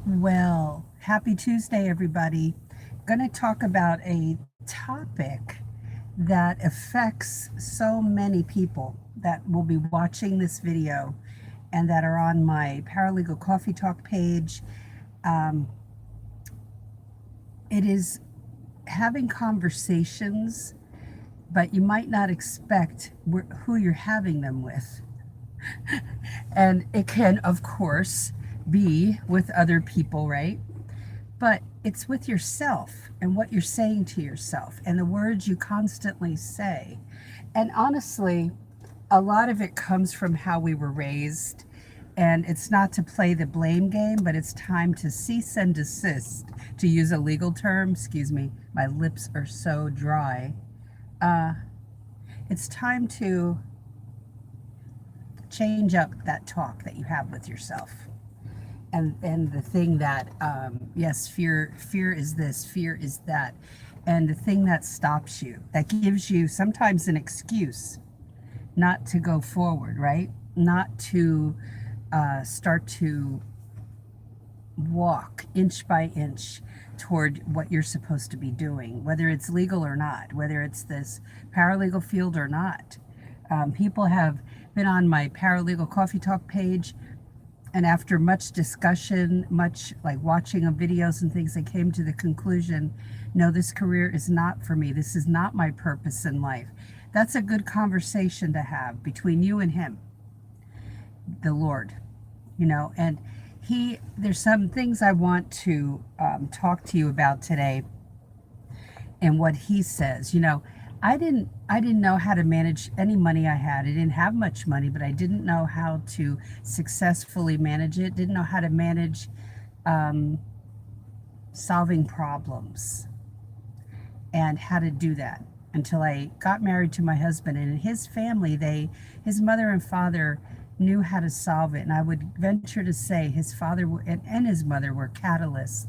Well, happy Tuesday, everybody. Going to talk about a topic that affects so many people that will be watching this video and that are on my Paralegal Coffee Talk page. Um, it is having conversations, but you might not expect who you're having them with. And it can, of course, be with other people, right? But it's with yourself and what you're saying to yourself and the words you constantly say. And honestly, a lot of it comes from how we were raised. And it's not to play the blame game, but it's time to cease and desist, to use a legal term. Excuse me, my lips are so dry. Uh, it's time to change up that talk that you have with yourself. And the thing that yes, fear is this, fear is that, and the thing that stops you, that gives you sometimes an excuse not to go forward, right? Not to start to walk inch by inch toward what you're supposed to be doing, whether it's legal or not, whether it's this paralegal field or not. People have been on my Paralegal Coffee Talk page, and after much discussion, much like watching of videos and things, I came to the conclusion, no, this career is not for me. This is not my purpose in life. That's a good conversation to have between you and him, the Lord, and there's some things I want to talk to you about today, and what he says. I didn't know how to manage any money I had. I didn't have much money, but I didn't know how to successfully manage it. Didn't know how to manage um, solving problems and how to do that until I got married to my husband. And in his family, his mother and father knew how to solve it. And I would venture to say his father and his mother were catalysts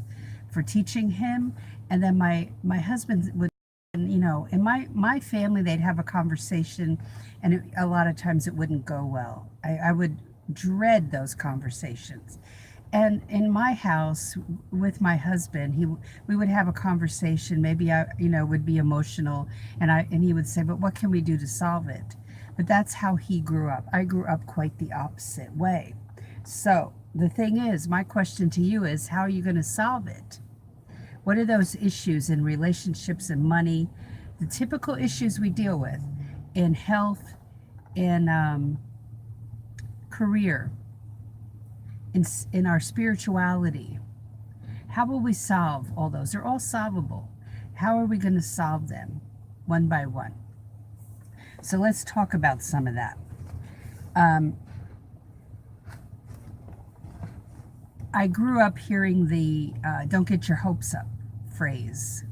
for teaching him. And then my husband would, in my family, they'd have a conversation, and a lot of times it wouldn't go well. I would dread those conversations. And in my house with my husband, we would have a conversation. Maybe I, would be emotional, and he would say, "But what can we do to solve it?" But that's how he grew up. I grew up quite the opposite way. So the thing is, my question to you is, how are you going to solve it? What are those issues in relationships and money? The typical issues we deal with in health, in career, in our spirituality. How will we solve all those? They're all solvable. How are we going to solve them one by one? So let's talk about some of that. I grew up hearing the don't get your hopes up phrase.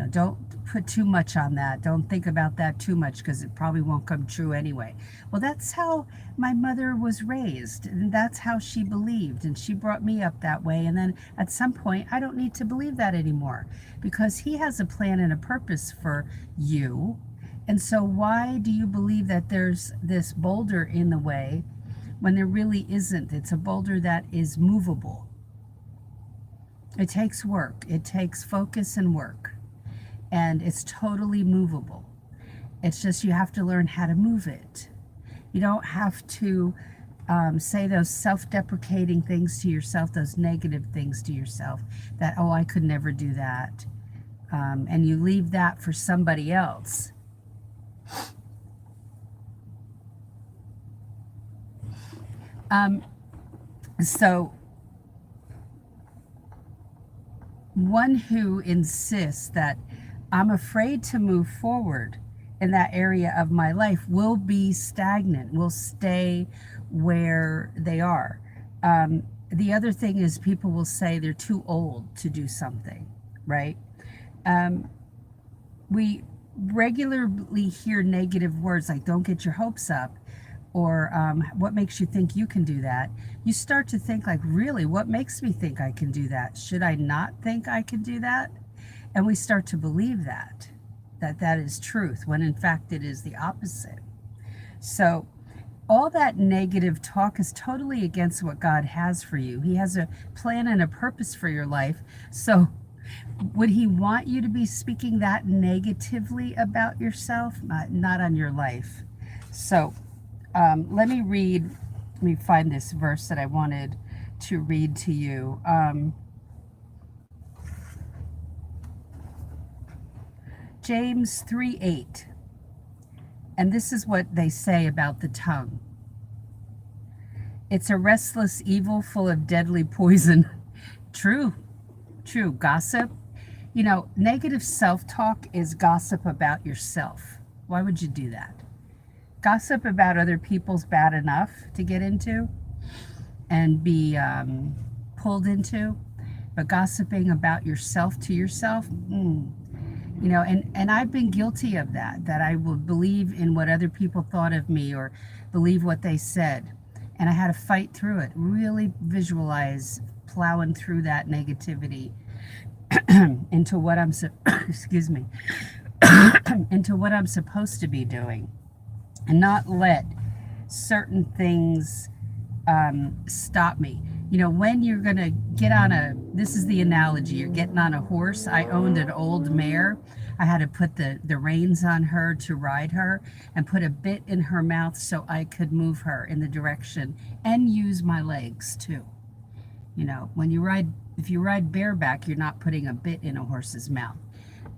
Don't put too much on that. Don't think about that too much because it probably won't come true anyway. Well, that's how my mother was raised, and that's how she believed, and she brought me up that way. And then at some point, I don't need to believe that anymore because he has a plan and a purpose for you. And so why do you believe that there's this boulder in the way when there really isn't? It's a boulder that is movable. It takes work. It takes focus and work. And it's totally movable. It's just you have to learn how to move it. You don't have to say those self-deprecating things to yourself, those negative things to yourself, that, oh, I could never do that. And you leave that for somebody else. So one who insists that I'm afraid to move forward in that area of my life will be stagnant, will stay where they are. The other thing is people will say they're too old to do something, right? We regularly hear negative words like don't get your hopes up, or what makes you think you can do that? You start to think like, really, what makes me think I can do that? Should I not think I can do that? And we start to believe that is truth, when in fact it is the opposite. So all that negative talk is totally against what God has for you. He has a plan and a purpose for your life. So would he want you to be speaking that negatively about yourself? Not on your life. So let me find this verse that I wanted to read to you. James 3:8. And this is what they say about the tongue. It's a restless evil full of deadly poison. True. Gossip. Negative self-talk is gossip about yourself. Why would you do that? Gossip about other people's bad enough to get into and be pulled into, but gossiping about yourself to yourself, and I've been guilty of that I will believe in what other people thought of me or believe what they said. And I had to fight through it, really visualize plowing through that negativity into what I'm, excuse me, into what I'm supposed to be doing, and not let certain things stop me. When you're going to get on this is the analogy, you're getting on a horse. I owned an old mare. I had to put the reins on her to ride her and put a bit in her mouth so I could move her in the direction and use my legs too. If you ride bareback, you're not putting a bit in a horse's mouth.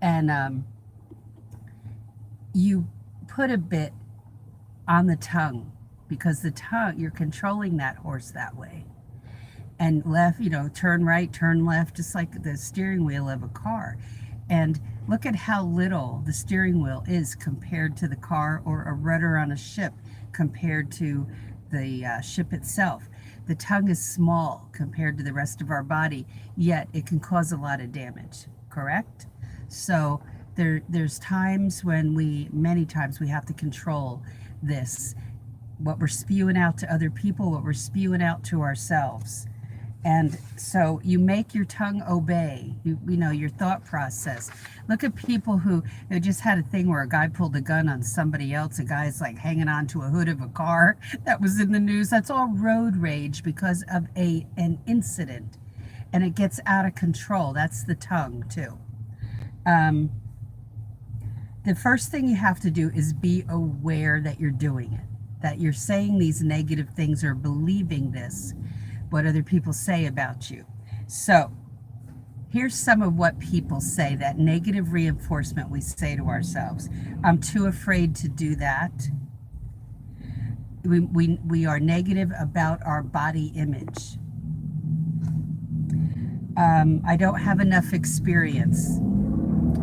And you put a bit on the tongue, because the tongue, you're controlling that horse that way. And left, turn right, turn left, just like the steering wheel of a car. And look at how little the steering wheel is compared to the car, or a rudder on a ship compared to the ship itself. The tongue is small compared to the rest of our body, yet it can cause a lot of damage, correct? So there's times when many times we have to control this, what we're spewing out to other people, what we're spewing out to ourselves. And so you make your tongue obey, your thought process. Look at people who just had a thing where a guy pulled a gun on somebody else. A guy's like hanging on to a hood of a car that was in the news. That's all road rage because of an incident. And it gets out of control. That's the tongue too. The first thing you have to do is be aware that you're doing it, that you're saying these negative things or believing this, what other people say about you. So here's some of what people say, that negative reinforcement we say to ourselves. I'm too afraid to do that. We are negative about our body image. I don't have enough experience.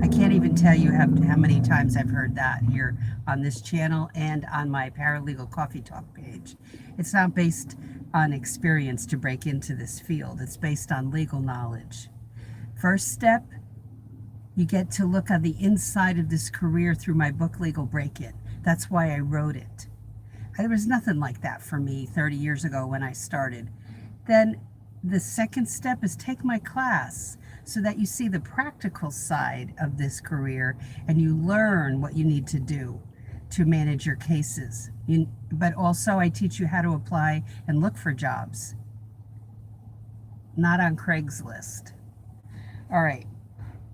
I can't even tell you how many times I've heard that here on this channel and on my Paralegal Coffee Talk page. It's not based on experience to break into this field. It's based on legal knowledge. First step, you get to look on the inside of this career through my book, Legal Break-In. That's why I wrote it. There was nothing like that for me 30 years ago when I started. Then the second step is take my class so that you see the practical side of this career and you learn what you need to do to manage your cases. But also I teach you how to apply and look for jobs, not on Craigslist. All right.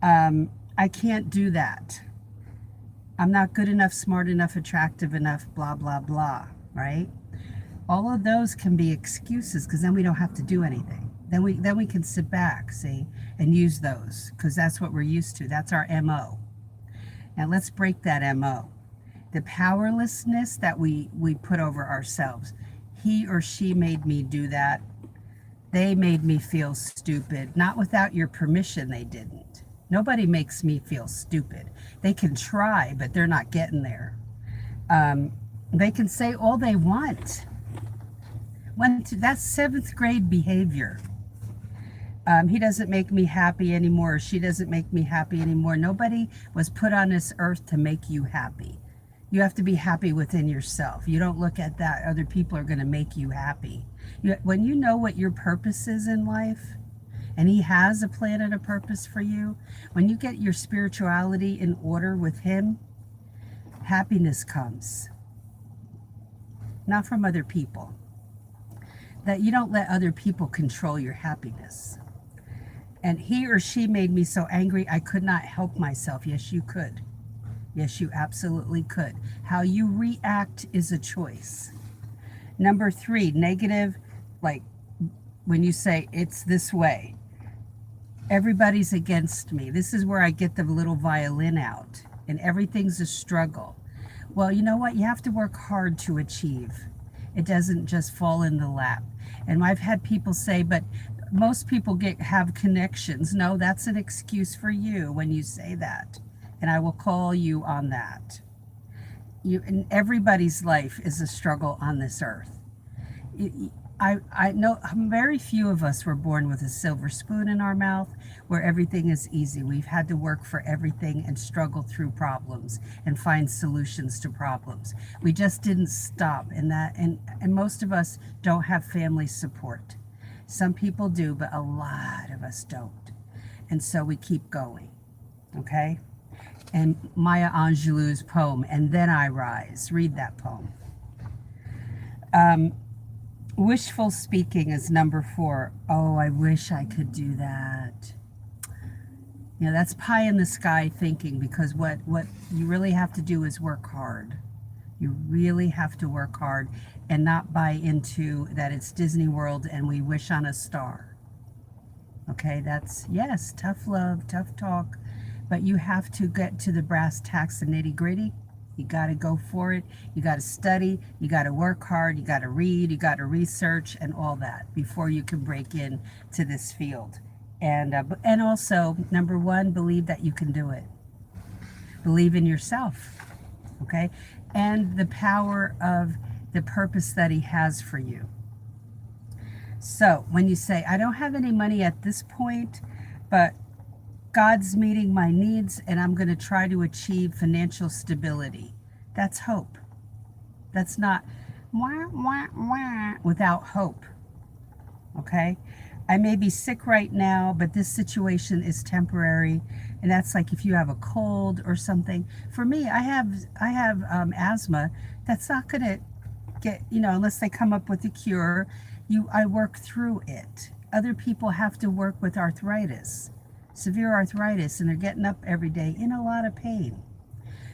I can't do that. I'm not good enough, smart enough, attractive enough, blah, blah, blah, right? All of those can be excuses, because then we don't have to do anything. Then we can sit back, see, and use those, because that's what we're used to. That's our MO. Now let's break that MO. The powerlessness that we put over ourselves. He or she made me do that. They made me feel stupid. Not without your permission, they didn't. Nobody makes me feel stupid. They can try, but they're not getting there. They can say all they want. That's 7th grade behavior. He doesn't make me happy anymore, or she doesn't make me happy anymore. Nobody was put on this earth to make you happy. You have to be happy within yourself. You don't look at that other people are going to make you happy. When you know what your purpose is in life, and he has a plan and a purpose for you, when you get your spirituality in order with him, happiness comes. not from other people. That you don't let other people control your happiness. And he or she made me so angry I could not help myself. Yes, you could. Yes, you absolutely could. How you react is a choice. Number 3, negative, like when you say it's this way, everybody's against me. This is where I get the little violin out, and everything's a struggle. Well, you know what? You have to work hard to achieve. It doesn't just fall in the lap. And I've had people say, but most people have connections. No, that's an excuse for you when you say that. And I will call you on that. In everybody's life is a struggle on this earth. I know very few of us were born with a silver spoon in our mouth where everything is easy. We've had to work for everything and struggle through problems and find solutions to problems. We just didn't stop in that, and most of us don't have family support. Some people do, but a lot of us don't. And so we keep going, okay? And Maya Angelou's poem, And Then I Rise. Read that poem. Wishful speaking is number 4. Oh, I wish I could do that. You know, that's pie in the sky thinking, because what you really have to do is work hard. You really have to work hard and not buy into that it's Disney World and we wish on a star. Okay, that's, yes, tough love, tough talk, but you have to get to the brass tacks and nitty gritty. You got to go for it. You got to study. You got to work hard. You got to read. You got to research and all that before you can break in to this field. And also, number 1, believe that you can do it. Believe in yourself, okay? And the power of the purpose that he has for you. So when you say, I don't have any money at this point, but God's meeting my needs and I'm going to try to achieve financial stability. That's hope. That's not wah, wah, wah, without hope. Okay? I may be sick right now, but this situation is temporary. And that's like if you have a cold or something. For me, I have asthma. That's not going to get, unless they come up with a cure. I work through it. Other people have to work with arthritis. Severe arthritis, and they're getting up every day in a lot of pain.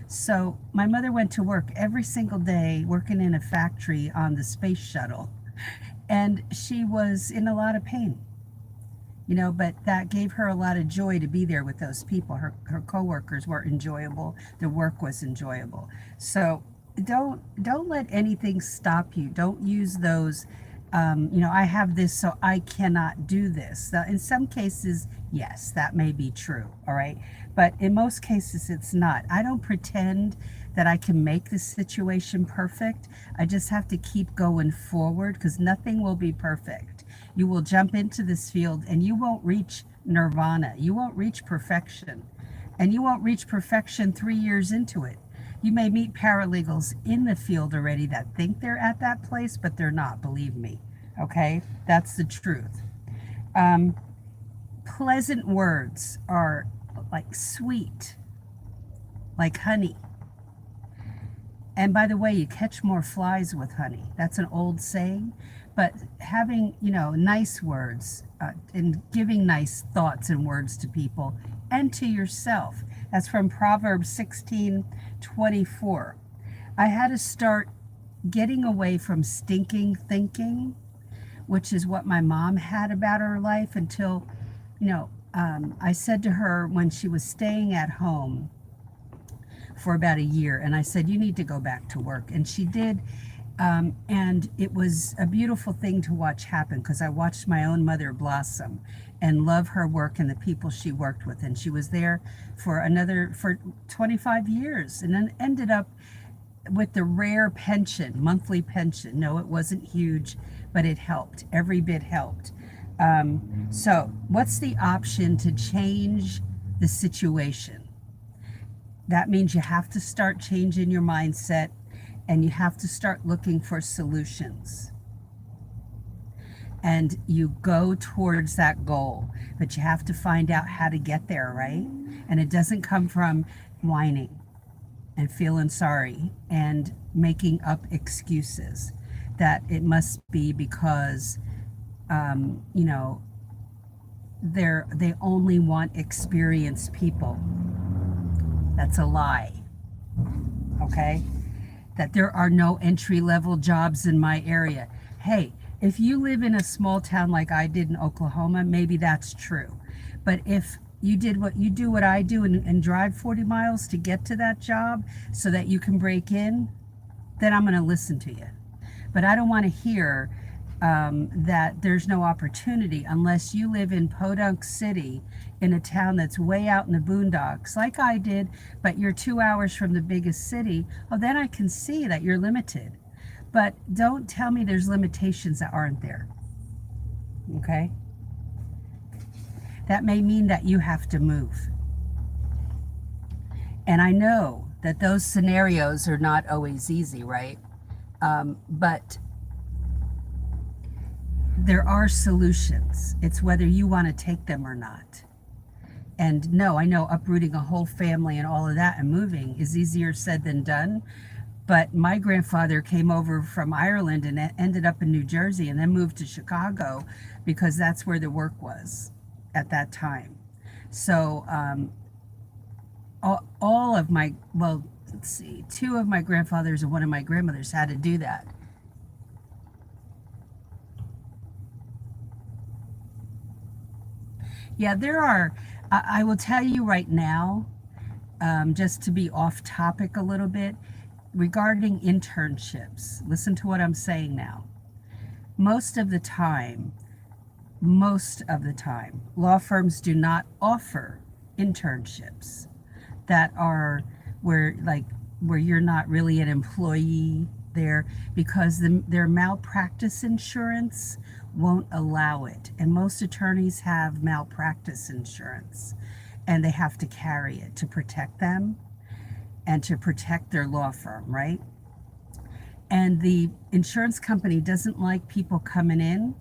So my mother went to work every single day working in a factory on the space shuttle, and she was in a lot of pain, but that gave her a lot of joy to be there with those people. Her coworkers were enjoyable. The work was enjoyable. So don't let anything stop you. Don't use those I have this, so I cannot do this. In some cases, yes, that may be true, all right? But in most cases, it's not. I don't pretend that I can make this situation perfect. I just have to keep going forward, because nothing will be perfect. You will jump into this field and you won't reach nirvana. You won't reach perfection. And you won't reach perfection 3 years into it. You may meet paralegals in the field already that think they're at that place, but they're not, believe me. Okay? That's the truth. Pleasant words are like sweet, like honey. And by the way, you catch more flies with honey. That's an old saying. But having, nice words and giving nice thoughts and words to people and to yourself. That's from Proverbs 16:24. I had to start getting away from stinking thinking, which is what my mom had about her life until, I said to her when she was staying at home for about a year, and I said, you need to go back to work. And she did. And it was a beautiful thing to watch happen, because I watched my own mother blossom and love her work and the people she worked with. And she was there for 25 years, and then ended up with the rare pension, monthly pension. No, it wasn't huge, but it helped. Every bit helped. So what's the option to change the situation? That means you have to start changing your mindset, and you have to start looking for solutions. And you go towards that goal, but you have to find out how to get there, right? And it doesn't come from whining and feeling sorry and making up excuses. that it must be because, you know, they only want experienced people. That's a lie. Okay? That there are no entry level jobs in my area. Hey, if you live in a small town like I did in Oklahoma, maybe that's true. But if you did what you do, what I do, and drive 40 miles to get to that job so that you can break in, then I'm going to listen to you. But I don't want to hear that there's no opportunity unless you live in Podunk City, in a town that's way out in the boondocks, like I did, but you're 2 hours from the biggest city. Oh, then I can see that you're limited. But don't tell me there's limitations that aren't there. Okay? That may mean that you have to move. And I know that those scenarios are not always easy, right? But there are solutions. It's whether you want to take them or not. And no, I know uprooting a whole family and all of that and moving is easier said than done. But my grandfather came over from Ireland and ended up in New Jersey and then moved to Chicago because that's where the work was at that time. So all of my, well, let's see, two of my grandfathers and one of my grandmothers had to do that. Yeah, there are, I will tell you right now, just to be off topic a little bit, regarding internships. Listen to what I'm saying now. Most of the time, law firms do not offer internships that are where you're not really an employee there, because their malpractice insurance won't allow it. And most attorneys have malpractice insurance, and they have to carry it to protect them and to protect their law firm, right? And the insurance company doesn't like people coming in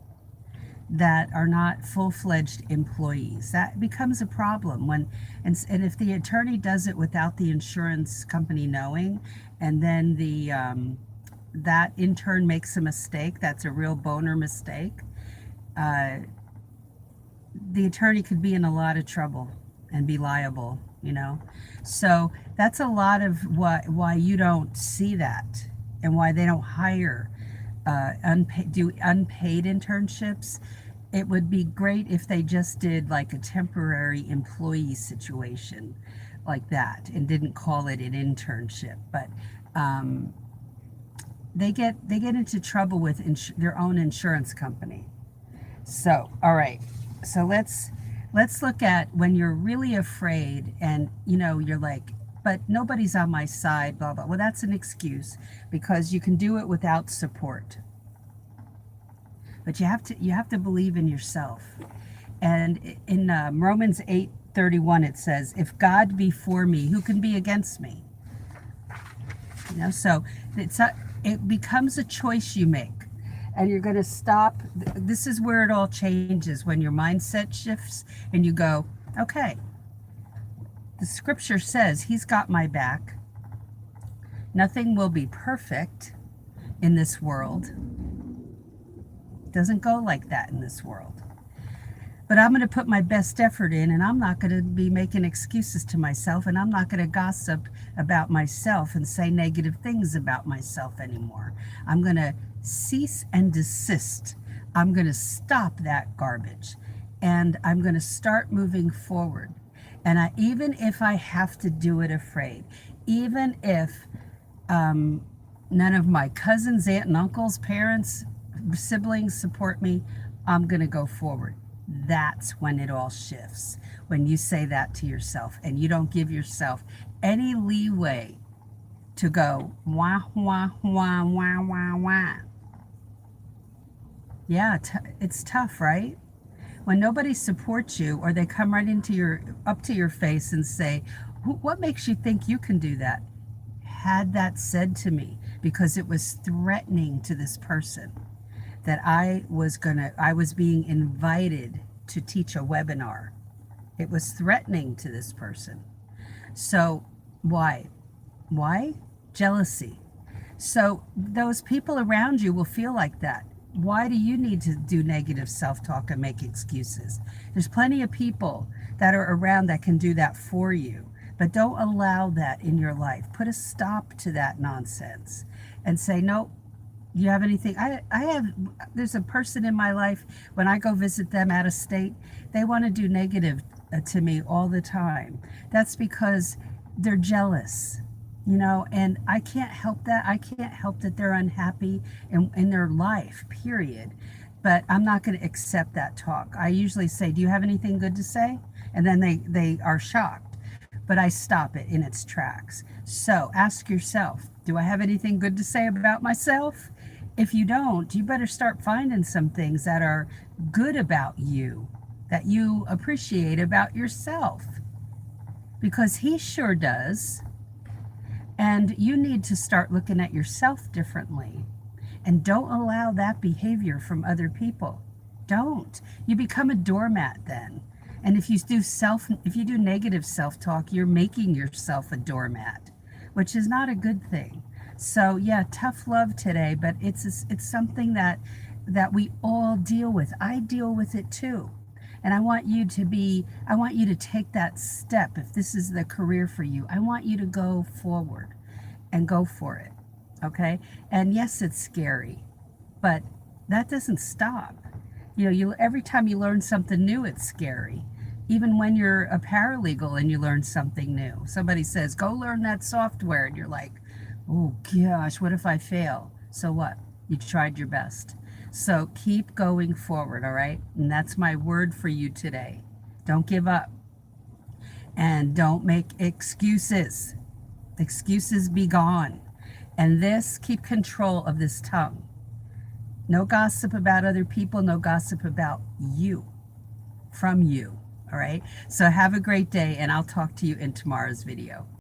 that are not full-fledged employees. That becomes a problem when, and if the attorney does it without the insurance company knowing, and then that intern makes a mistake, that's a real boner mistake, the attorney could be in a lot of trouble and be liable, you know? So that's a lot of why you don't see that, and why they don't hire unpaid internships. It would be great if they just did like a temporary employee situation like that and didn't call it an internship. But they get into trouble with their own insurance company. So, all right. So let's look at when you're really afraid and you're like, but nobody's on my side, blah blah. Well, that's an excuse, because you can do it without support. But you have to believe in yourself. And in Romans 8:31 it says, "If God be for me, who can be against me?" So it becomes a choice you make. And you're going to stop. This is where it all changes, when your mindset shifts and you go, okay, the scripture says he's got my back. Nothing will be perfect in this world. It doesn't go like that in this world. But I'm going to put my best effort in, and I'm not going to be making excuses to myself, and I'm not going to gossip about myself and say negative things about myself anymore. I'm going to cease and desist. I'm going to stop that garbage, and I'm going to start moving forward. And even if I have to do it afraid, even if none of my cousins, aunt and uncles, parents, siblings support me, I'm going to go forward. That's when it all shifts. When you say that to yourself and you don't give yourself any leeway to go wah, wah, wah, wah, wah, wah. Yeah, it's tough, right? When nobody supports you, or they come right up to your face and say, what makes you think you can do that? Had that said to me, because it was threatening to this person that I was being invited to teach a webinar. It was threatening to this person. So why? Jealousy. So those people around you will feel like that. Why do you need to do negative self-talk and make excuses? There's plenty of people that are around that can do that for you, but don't allow that in your life. Put a stop to that nonsense and say, no, you have anything? There's a person in my life, when I go visit them out of state, they want to do negative to me all the time. That's because they're jealous, and I can't help that. I can't help that they're unhappy in their life, period. But I'm not going to accept that talk. I usually say, do you have anything good to say? And then they are shocked, but I stop it in its tracks. So ask yourself, do I have anything good to say about myself? If you don't, you better start finding some things that are good about you, that you appreciate about yourself, because he sure does. And you need to start looking at yourself differently. And don't allow that behavior from other people. Don't. You become a doormat then. And if you do negative self-talk, you're making yourself a doormat, which is not a good thing. So yeah, tough love today, but it's something that we all deal with. I deal with it too. And I want you to take that step. If this is the career for you, I want you to go forward and go for it. Okay? And yes, it's scary, but that doesn't stop. Every time you learn something new, it's scary. Even when you're a paralegal and you learn something new, somebody says, go learn that software. And you're like, oh gosh, what if I fail? So what? You tried your best. So keep going forward, all right? And that's my word for you today. Don't give up. And don't make excuses. Excuses be gone. And keep control of this tongue. No gossip about other people, no gossip about you, from you, all right? So have a great day, and I'll talk to you in tomorrow's video.